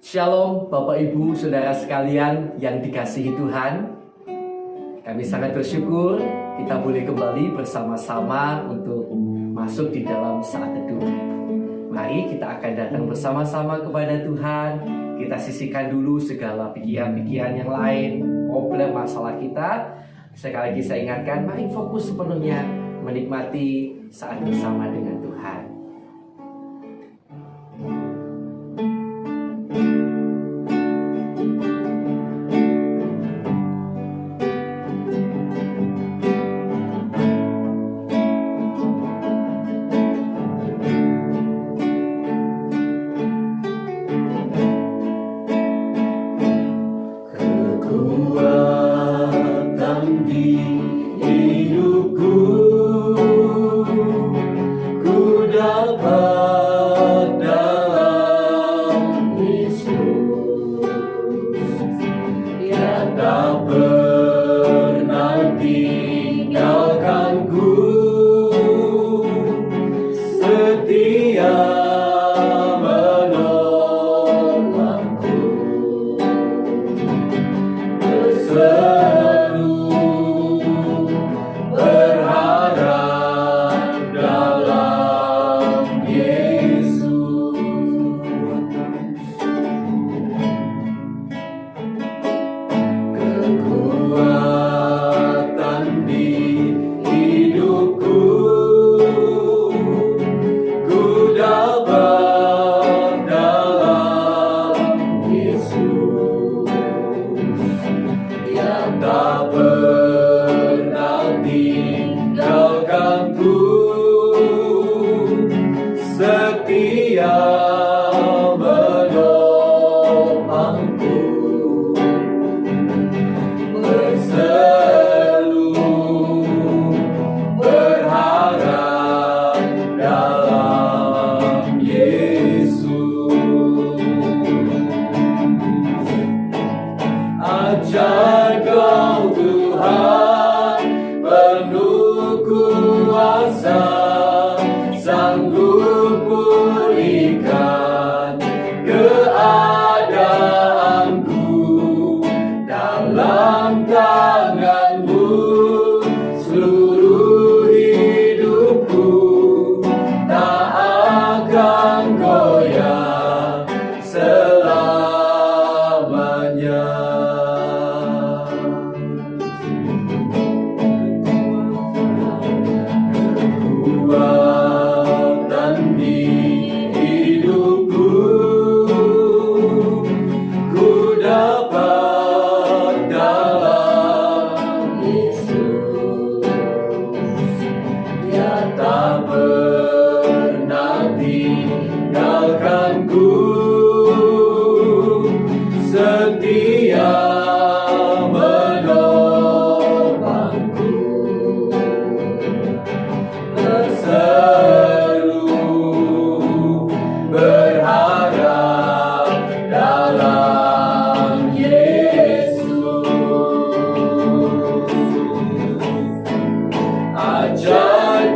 Shalom Bapak Ibu Saudara sekalian yang dikasihi Tuhan. Kami sangat bersyukur kita boleh kembali bersama-sama untuk masuk di dalam saat teduh. Mari kita akan datang bersama-sama kepada Tuhan. Kita sisihkan dulu segala pikiran-pikiran yang lain, problem masalah kita. Sekali lagi saya ingatkan, mari fokus sepenuhnya menikmati saat bersama dengan Tuhan.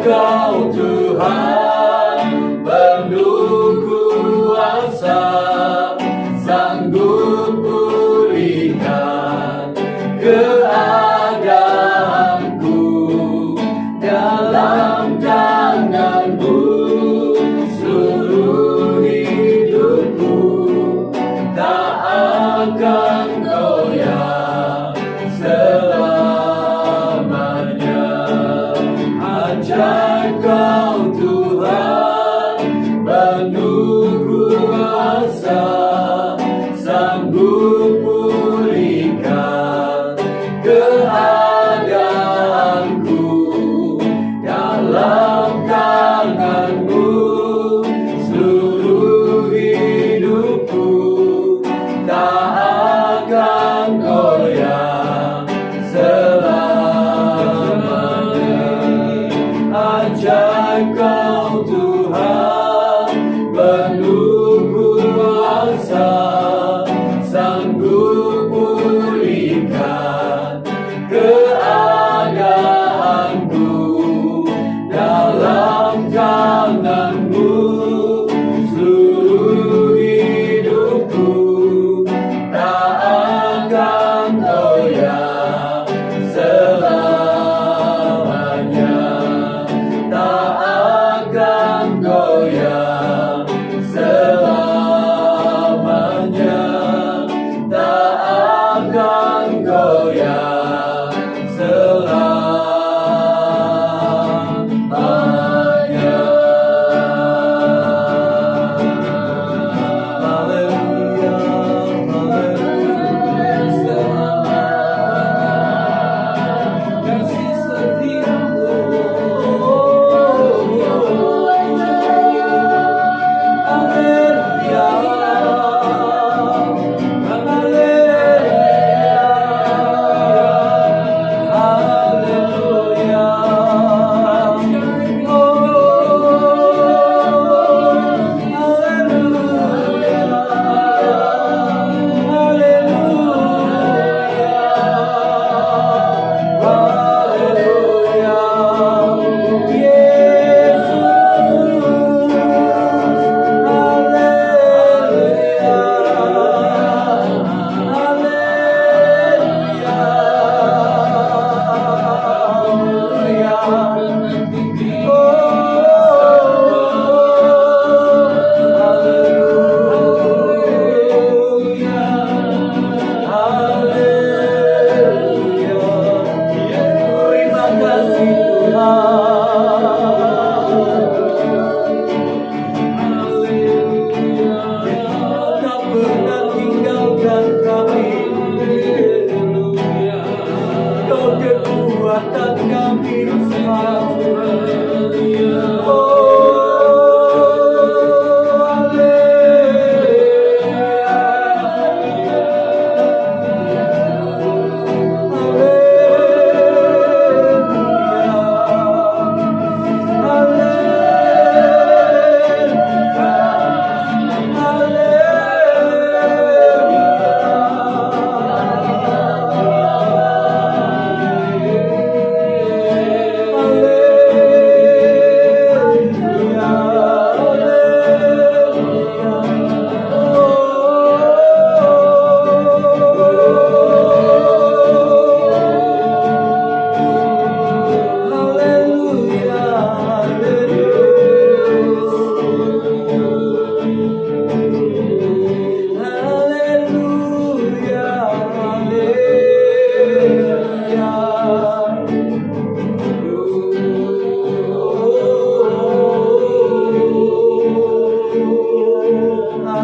Kau Tuhan penuh kuasa.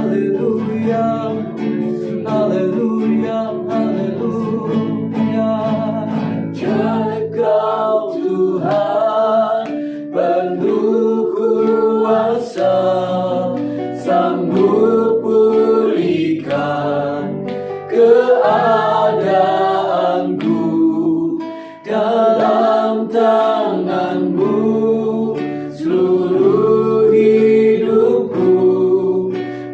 haleluya, haleluya, haleluya. Ajaib Kau Tuhan, penuh kuasa, sanggup pulihkan keadaanku, dalam tangan-Mu seluruh hidupku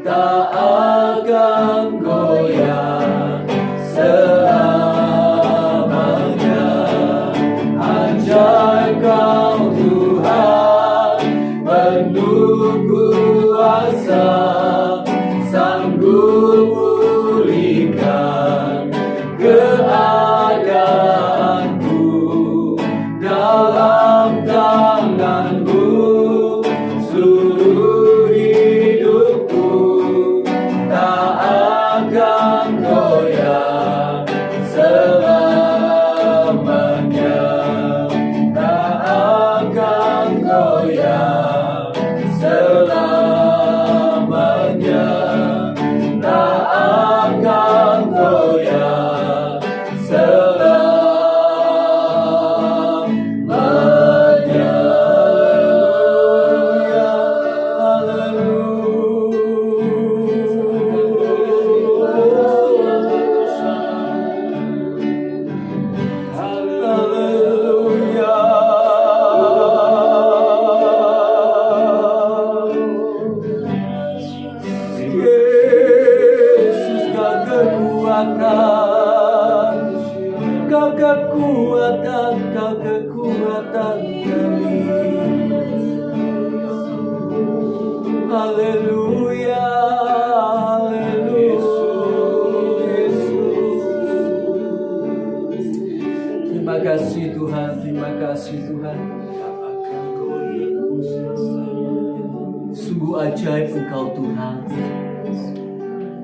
tak akan goyah selamanya. Ajaib Kau Tuhan, penuh kuasa, sanggup pulihkan keadaanku, dalam tangan-Mu seluruh hidupku tak akan goyah selamanya, tak akan goyah selamanya, tak akan goyah selamanya. Haleluya. Yesus Kau kekuatan, Kau kekuatan, Kau kekuatan kami. Haleluya, haleluya. Terima kasih Tuhan, terima kasih Tuhan. Sungguh ajaib Engkau Tuhan.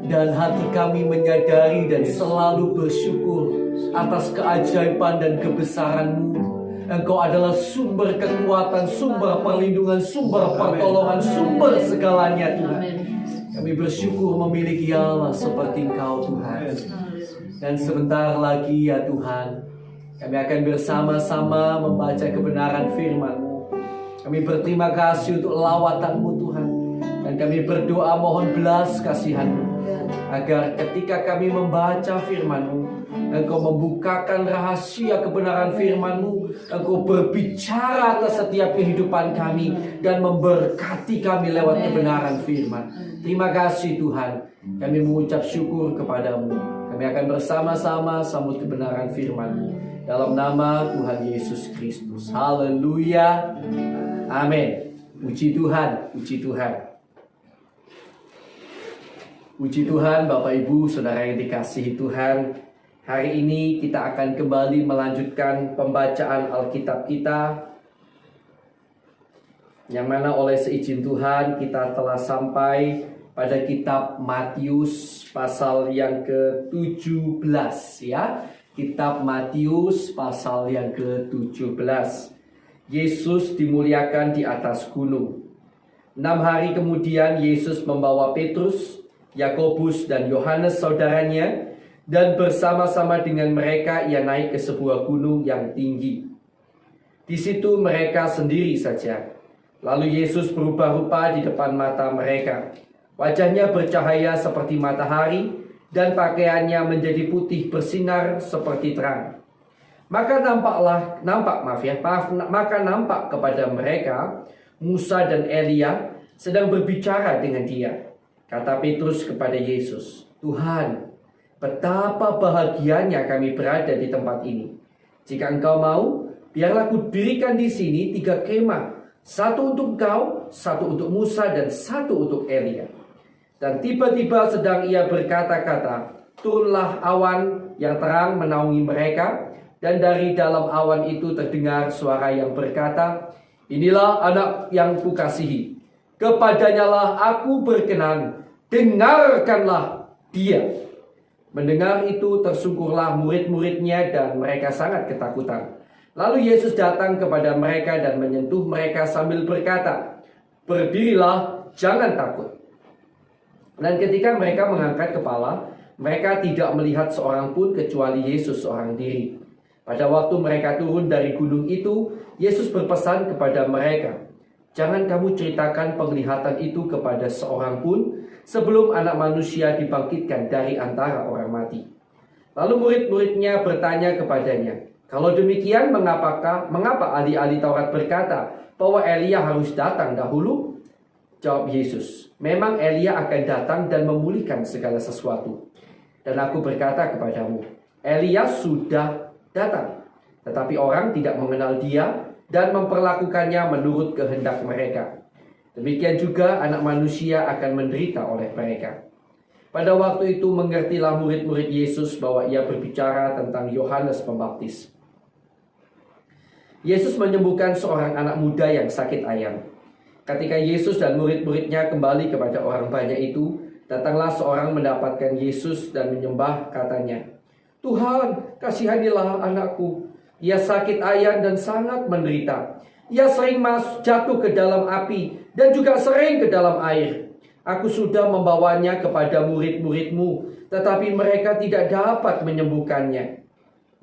Dan hati kami menyadari dan selalu bersyukur atas keajaiban dan kebesaran-Mu. Engkau adalah sumber kekuatan, sumber perlindungan, sumber pertolongan, sumber segalanya Tuhan. Kami bersyukur memiliki Allah seperti Engkau Tuhan. Dan sebentar lagi ya Tuhan, kami akan bersama-sama membaca kebenaran firman-Mu. Kami berterima kasih untuk lawatan-Mu Tuhan. Dan kami berdoa mohon belas kasihan-Mu, agar ketika kami membaca firman-Mu, Engkau membukakan rahasia kebenaran firman-Mu, Engkau berbicara atas setiap kehidupan kami dan memberkati kami lewat kebenaran firman. Terima kasih Tuhan, kami mengucap syukur kepadamu. Kami akan bersama-sama sambut kebenaran firman-Mu dalam nama Tuhan Yesus Kristus. Haleluya, amin. Puji Tuhan, puji Tuhan. Puji Tuhan, Bapak Ibu, Saudara yang dikasihi Tuhan. Hari ini kita akan kembali melanjutkan pembacaan Alkitab kita, yang mana oleh seizin Tuhan kita telah sampai pada kitab Matius pasal yang ke-17 ya. Kitab Matius pasal yang ke-17. Yesus dimuliakan di atas gunung. 6 hari kemudian Yesus membawa Petrus, Yakobus dan Yohanes saudaranya, dan bersama-sama dengan mereka ia naik ke sebuah gunung yang tinggi. Di situ mereka sendiri saja. Lalu Yesus berubah rupa di depan mata mereka. Wajahnya bercahaya seperti matahari dan pakaiannya menjadi putih bersinar seperti terang. Maka nampak kepada mereka Musa dan Elia sedang berbicara dengan dia. Kata Petrus kepada Yesus, "Tuhan, betapa bahagianya kami berada di tempat ini. Jika Engkau mau, biarlah kudirikan di sini 3 kemah, satu untuk Engkau, satu untuk Musa, dan satu untuk Elia." Dan tiba-tiba sedang ia berkata-kata, turunlah awan yang terang menaungi mereka, dan dari dalam awan itu terdengar suara yang berkata, "Inilah anak yang kukasihi, kepadanyalah aku berkenan, dengarkanlah dia." Mendengar itu tersungkurlah murid-muridnya dan mereka sangat ketakutan. Lalu Yesus datang kepada mereka dan menyentuh mereka sambil berkata, "Berdirilah, jangan takut." Dan ketika mereka mengangkat kepala, mereka tidak melihat seorang pun kecuali Yesus seorang diri. Pada waktu mereka turun dari gunung itu, Yesus berpesan kepada mereka, "Jangan kamu ceritakan penglihatan itu kepada seorang pun sebelum Anak Manusia dibangkitkan dari antara orang mati." Lalu murid-muridnya bertanya kepadanya, "Kalau demikian, mengapa ahli-ahli Taurat berkata bahwa Elia harus datang dahulu?" Jawab Yesus, "Memang Elia akan datang dan memulihkan segala sesuatu. Dan aku berkata kepadamu, Elia sudah datang, tetapi orang tidak mengenal dia dan memperlakukannya menurut kehendak mereka. Demikian juga Anak Manusia akan menderita oleh mereka." Pada waktu itu mengertilah murid-murid Yesus bahwa ia berbicara tentang Yohanes Pembaptis. Yesus menyembuhkan seorang anak muda yang sakit ayam. Ketika Yesus dan murid-muridnya kembali kepada orang banyak itu, datanglah seorang mendapatkan Yesus dan menyembah, katanya, "Tuhan, kasihanilah anakku. Ia sakit ayam dan sangat menderita. Ia sering jatuh ke dalam api dan juga sering ke dalam air. Aku sudah membawanya kepada murid-muridmu, tetapi mereka tidak dapat menyembuhkannya."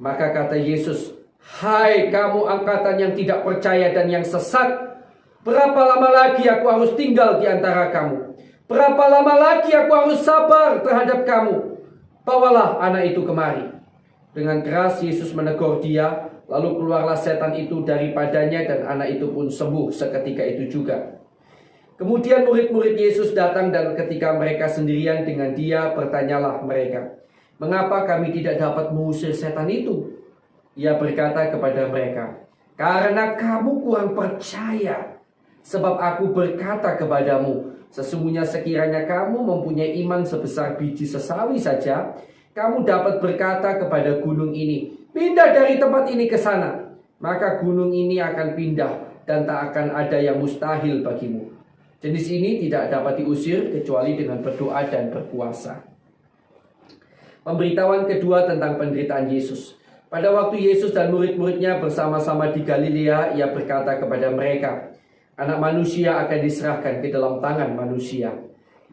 Maka kata Yesus, "Hai kamu angkatan yang tidak percaya dan yang sesat, berapa lama lagi aku harus tinggal di antara kamu? Berapa lama lagi aku harus sabar terhadap kamu? Bawalah anak itu kemari." Dengan keras Yesus menegur dia, lalu keluarlah setan itu daripadanya dan anak itu pun sembuh seketika itu juga. Kemudian murid-murid Yesus datang dan ketika mereka sendirian dengan dia, bertanyalah mereka, "Mengapa kami tidak dapat mengusir setan itu?" Ia berkata kepada mereka, "Karena kamu kurang percaya. Sebab aku berkata kepadamu, sesungguhnya sekiranya kamu mempunyai iman sebesar biji sesawi saja, kamu dapat berkata kepada gunung ini, 'Pindah dari tempat ini ke sana,' maka gunung ini akan pindah dan tak akan ada yang mustahil bagimu. Jenis ini tidak dapat diusir kecuali dengan berdoa dan berpuasa." Pemberitahuan kedua tentang penderitaan Yesus. Pada waktu Yesus dan murid-muridnya bersama-sama di Galilea, ia berkata kepada mereka, "Anak Manusia akan diserahkan ke dalam tangan manusia,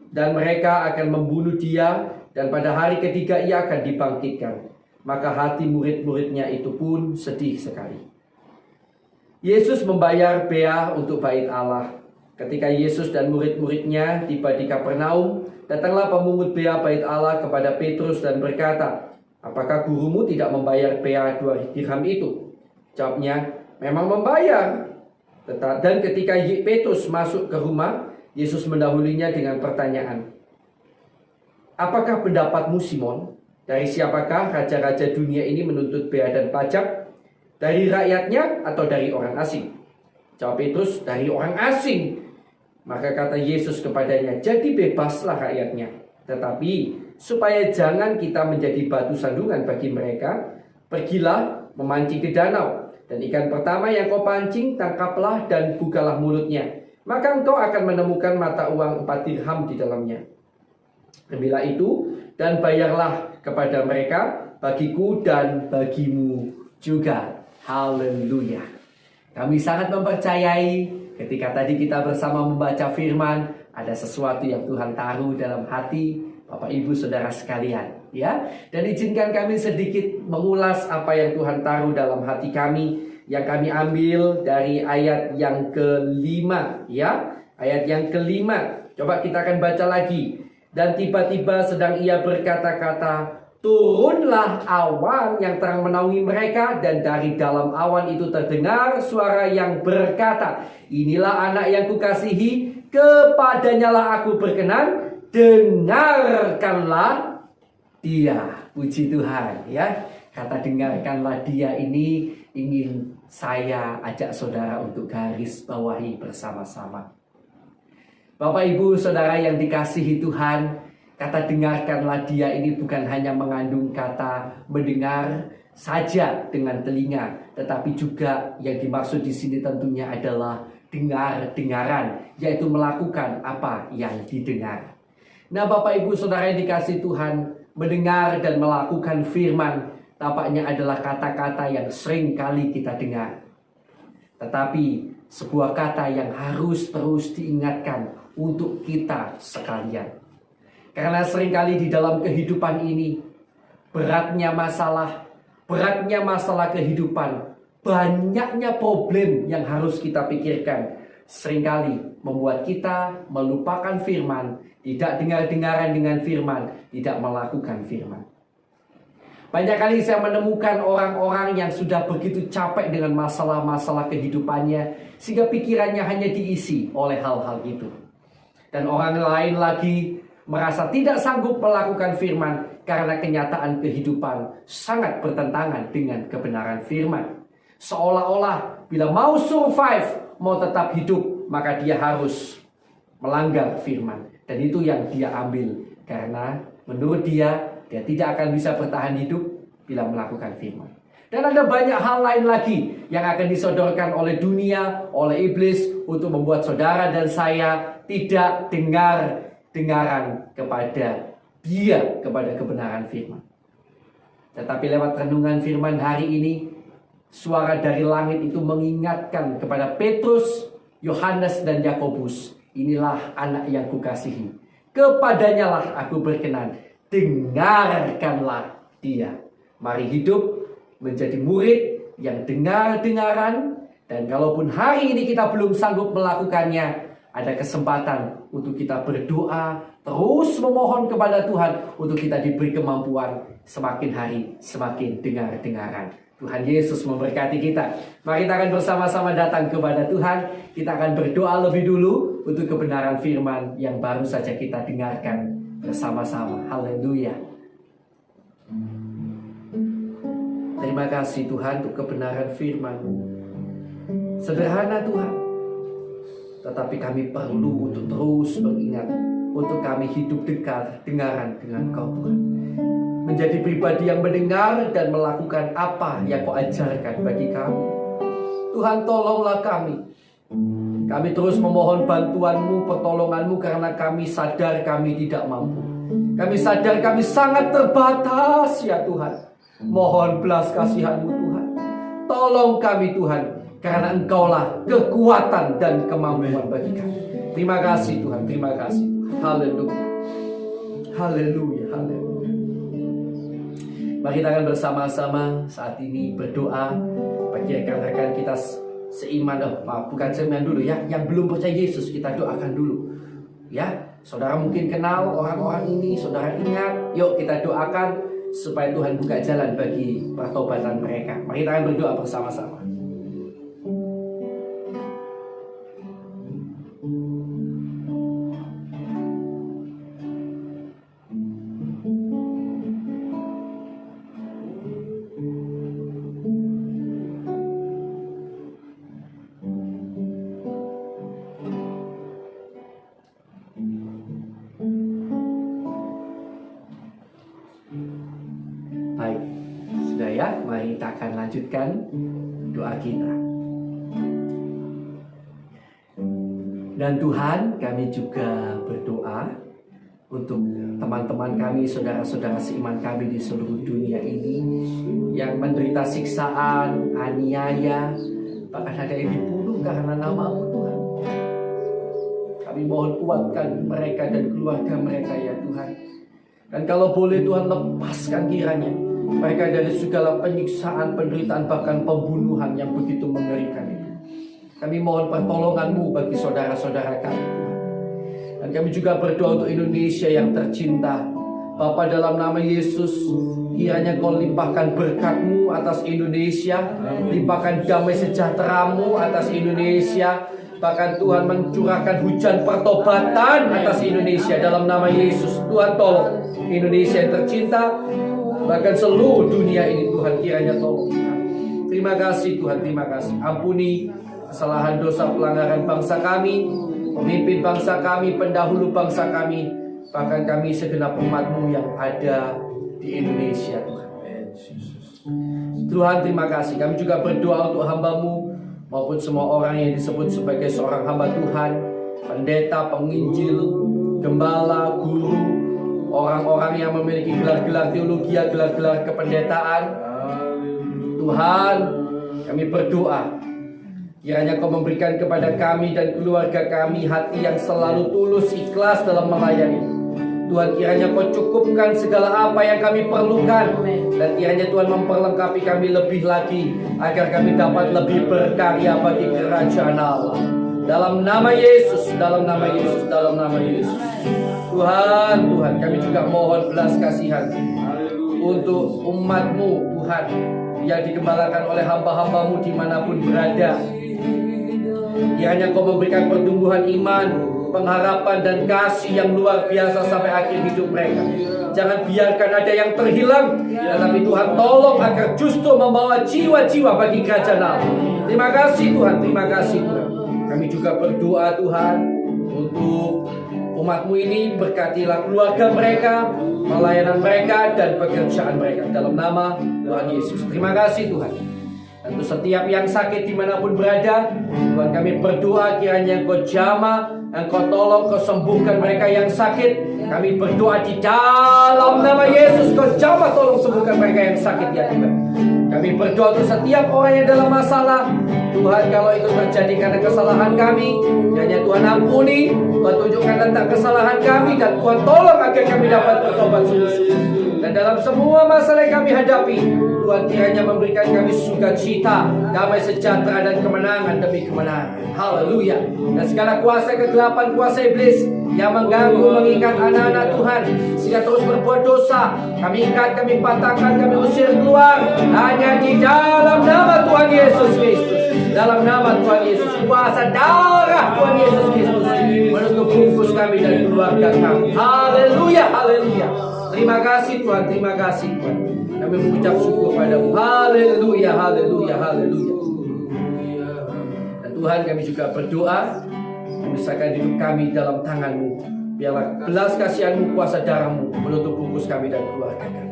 dan mereka akan membunuh dia, dan pada hari ketiga ia akan dibangkitkan." Maka hati murid-muridnya itu pun sedih sekali. Yesus membayar bea untuk bait Allah. Ketika Yesus dan murid-muridnya tiba di Kapernaum, datanglah pemungut bea bait Allah kepada Petrus dan berkata, "Apakah gurumu tidak membayar bea 2 dirham itu?" Jawabnya, "Memang membayar." Dan ketika Petrus masuk ke rumah, Yesus mendahulunya dengan pertanyaan, "Apakah pendapatmu, Simon? Dari siapakah raja-raja dunia ini menuntut bea dan pajak? Dari rakyatnya atau dari orang asing?" Jawab Petrus, "Dari orang asing." Maka kata Yesus kepadanya, "Jadi bebaslah rakyatnya. Tetapi supaya jangan kita menjadi batu sandungan bagi mereka, pergilah memancing ke danau. Dan ikan pertama yang kau pancing, tangkaplah dan bukalah mulutnya. Maka engkau akan menemukan mata uang 4 dirham di dalamnya. Ambillah itu dan bayarlah kepada mereka, bagiku dan bagimu juga." Haleluya. Kami sangat mempercayai ketika tadi kita bersama membaca firman, ada sesuatu yang Tuhan taruh dalam hati Bapak Ibu Saudara sekalian, ya. Dan izinkan kami sedikit mengulas apa yang Tuhan taruh dalam hati kami, yang kami ambil dari ayat yang kelima, ya. Ayat yang kelima. Coba kita akan baca lagi. "Dan tiba-tiba sedang ia berkata-kata, turunlah awan yang terang menaungi mereka, dan dari dalam awan itu terdengar suara yang berkata, 'Inilah anak yang kukasihi, kepadanyalah aku berkenan, dengarkanlah dia.'" Puji Tuhan, ya. Kata dengarkanlah dia ini ingin saya ajak saudara untuk garis bawahi bersama-sama. Bapak Ibu Saudara yang dikasihi Tuhan, kata dengarkanlah dia ini bukan hanya mengandung kata mendengar saja dengan telinga, tetapi juga yang dimaksud di sini tentunya adalah dengaran, yaitu melakukan apa yang didengar. Nah, Bapak Ibu Saudara yang dikasihi Tuhan, mendengar dan melakukan firman tampaknya adalah kata-kata yang sering kali kita dengar. Tetapi sebuah kata yang harus terus diingatkan untuk kita sekalian. Karena seringkali di dalam kehidupan ini, beratnya masalah kehidupan, banyaknya problem yang harus kita pikirkan, seringkali membuat kita melupakan firman, tidak dengar-dengaran dengan firman, tidak melakukan firman. Banyak kali saya menemukan orang-orang yang sudah begitu capek dengan masalah-masalah kehidupannya, sehingga pikirannya hanya diisi oleh hal-hal itu. Dan orang lain lagi merasa tidak sanggup melakukan firman karena kenyataan kehidupan sangat bertentangan dengan kebenaran firman. Seolah-olah bila mau survive, mau tetap hidup, maka dia harus melanggar firman. Dan itu yang dia ambil, karena menurut dia tidak akan bisa bertahan hidup bila melakukan firman. Dan ada banyak hal lain lagi yang akan disodorkan oleh dunia, oleh iblis, untuk membuat saudara dan saya tidak dengaran kepada dia, kepada kebenaran firman. Tetapi lewat renungan firman hari ini, suara dari langit itu mengingatkan kepada Petrus, Yohanes, dan Yakobus, inilah anak yang kukasihi, kepadanya lah aku berkenan, dengarkanlah dia. Mari hidup menjadi murid yang dengar-dengaran. Dan kalaupun hari ini kita belum sanggup melakukannya, ada kesempatan untuk kita berdoa, terus memohon kepada Tuhan untuk kita diberi kemampuan, semakin hari semakin dengar-dengaran. Tuhan Yesus memberkati kita. Mari kita akan bersama-sama datang kepada Tuhan. Kita akan berdoa lebih dulu untuk kebenaran firman yang baru saja kita dengarkan bersama-sama. Haleluya. Terima kasih Tuhan untuk kebenaran firman. Sederhana Tuhan, tetapi kami perlu untuk terus mengingat, untuk kami hidup dengaran dengan Kau Tuhan. Menjadi pribadi yang mendengar dan melakukan apa yang Kau ajarkan bagi kami. Tuhan, tolonglah kami. Kami terus memohon bantuan-Mu, pertolongan-Mu, karena kami sadar kami tidak mampu. Kami sadar kami sangat terbatas ya Tuhan. Mohon belas kasihan-Mu Tuhan. Tolong kami Tuhan, karena Engkaulah kekuatan dan kemampuan bagi kami. Terima kasih Tuhan, terima kasih. Haleluya. Haleluya, haleluya. Mari kita akan bersama-sama saat ini berdoa bagi rekan-rekan kita seiman. Bukan seiman dulu ya, yang belum percaya Yesus kita doakan dulu. Ya, saudara mungkin kenal orang-orang ini, saudara ingat, yuk kita doakan supaya Tuhan buka jalan bagi pertobatan mereka. Mari kita akan berdoa bersama-sama. Baik, sudah ya, mari kita akan lanjutkan doa kita. Dan Tuhan, kami juga berdoa untuk teman-teman kami, saudara-saudara seiman kami di seluruh dunia ini yang menderita siksaan, aniaya, bahkan ada yang dibunuh karena nama-Mu Tuhan. Kami mohon kuatkan mereka dan keluarga mereka ya Tuhan. Dan kalau boleh Tuhan, lepaskan kiranya mereka dari segala penyiksaan, penderitaan, bahkan pembunuhan yang begitu mengerikan itu. Kami mohon pertolongan-Mu bagi saudara-saudara kami Tuhan. Dan kami juga berdoa untuk Indonesia yang tercinta. Bapa, dalam nama Yesus, kiranya Kau limpahkan berkat-Mu atas Indonesia, limpahkan damai sejahtera-Mu atas Indonesia. Bahkan Tuhan mencurahkan hujan pertobatan atas Indonesia dalam nama Yesus. Tuhan tolong Indonesia yang tercinta, bahkan seluruh dunia ini Tuhan, kiranya tolong. Terima kasih Tuhan, terima kasih. Ampuni kesalahan dosa pelanggaran bangsa kami, pemimpin bangsa kami, pendahulu bangsa kami, bahkan kami segenap umat-Mu yang ada di Indonesia Tuhan. Tuhan terima kasih. Kami juga berdoa untuk hamba-Mu maupun semua orang yang disebut sebagai seorang hamba Tuhan, pendeta, penginjil, gembala, guru, orang-orang yang memiliki gelar-gelar teologi, gelar-gelar kependetaan. Tuhan, kami berdoa, kiranya Kau memberikan kepada kami dan keluarga kami hati yang selalu tulus, ikhlas dalam melayani. Tuhan, kiranya Kau cukupkan segala apa yang kami perlukan. Dan kiranya Tuhan memperlengkapi kami lebih lagi, agar kami dapat lebih berkarya bagi kerajaan Allah. Dalam nama Yesus, dalam nama Yesus, dalam nama Yesus. Tuhan, Tuhan, kami juga mohon belas kasihan untuk umat-Mu, Tuhan, yang digembalakan oleh hamba-hamba-Mu dimanapun berada. Kiranya Kau memberikan pertumbuhan iman, pengharapan dan kasih yang luar biasa sampai akhir hidup mereka. Jangan biarkan ada yang terhilang, tetapi Tuhan tolong agar justru membawa jiwa-jiwa bagi kerajaan Allah. Terima kasih Tuhan, terima kasih Tuhan. Kami juga berdoa Tuhan untuk umat-Mu ini, berkatilah keluarga mereka, pelayanan mereka, dan pekerjaan mereka. Dalam nama Tuhan Yesus. Terima kasih Tuhan. Dan untuk setiap yang sakit dimanapun berada, Tuhan kami berdoa kiranya Engkau jamah, Engkau tolong, Kau sembuhkan mereka yang sakit. Kami berdoa di dalam nama Yesus, Kau jamah, tolong sembuhkan mereka yang sakit ya Tuhan. Kami berdoa untuk setiap orang yang dalam masalah. Tuhan, kalau itu terjadi karena kesalahan kami, kiranya Tuhan ampuni, Tuhan tunjukkan tentang kesalahan kami, dan Tuhan tolong agar kami dapat bertobat sungguh-sungguh. Dan dalam semua masalah yang kami hadapi, Tuhan kiranya memberikan kami sukacita, damai sejahtera, dan kemenangan demi kemenangan. Haleluya. Dan segala kuasa kegelapan, kuasa iblis yang mengganggu, mengikat anak-anak Tuhan sehingga terus berbuat dosa, kami ikat, kami patahkan, kami usir keluar hanya di dalam nama Tuhan Yesus Kristus. Dalam nama Tuhan Yesus, kuasa darah Tuhan Yesus Kristus menutup bungkus kami dan keluarga kami. Haleluya, haleluya. Terima kasih Tuhan, terima kasih Tuhan. Kami mengucap syukur padamu. Haleluya, haleluya, haleluya. Dan Tuhan, kami juga berdoa, memisahkan hidup kami dalam tangan-Mu. Biarlah belas kasihan-Mu, kuasa darah-Mu menutup bungkus kami dan keluarga kami.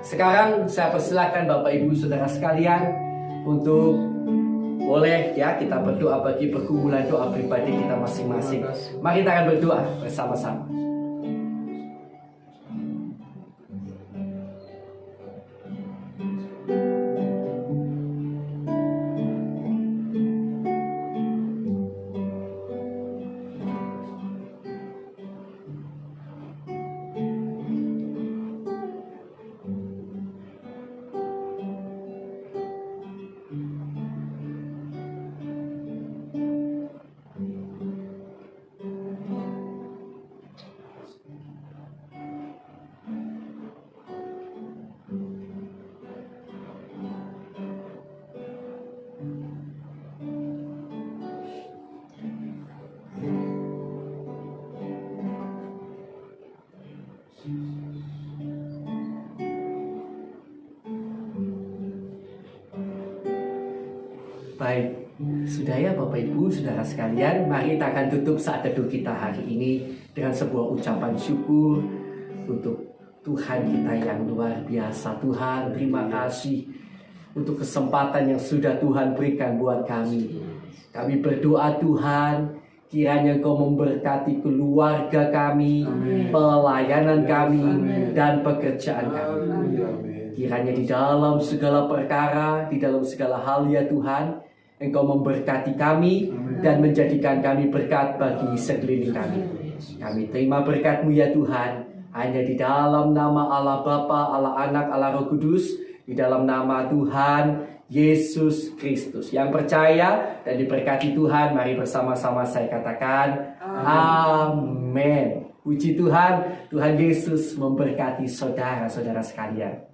Sekarang saya persilakan Bapak Ibu Saudara sekalian untuk boleh ya kita berdoa bagi pergumulan doa pribadi kita masing-masing. Mari kita akan berdoa bersama-sama. Baik, sudah ya Bapak Ibu, Saudara sekalian, mari kita akan tutup saat teduh kita hari ini dengan sebuah ucapan syukur untuk Tuhan kita yang luar biasa. Tuhan, terima kasih untuk kesempatan yang sudah Tuhan berikan buat kami. Kami berdoa Tuhan, kiranya Engkau memberkati keluarga kami, pelayanan kami, dan pekerjaan kami. Kiranya di dalam segala perkara, di dalam segala hal ya Tuhan, Engkau memberkati kami dan menjadikan kami berkat bagi sekeliling kami. Kami terima berkat-Mu ya Tuhan, hanya di dalam nama Allah Bapa, Allah Anak, Allah Roh Kudus, di dalam nama Tuhan Yesus Kristus. Yang percaya dan diberkati Tuhan, mari bersama-sama saya katakan amin. Puji Tuhan, Tuhan Yesus memberkati saudara-saudara sekalian.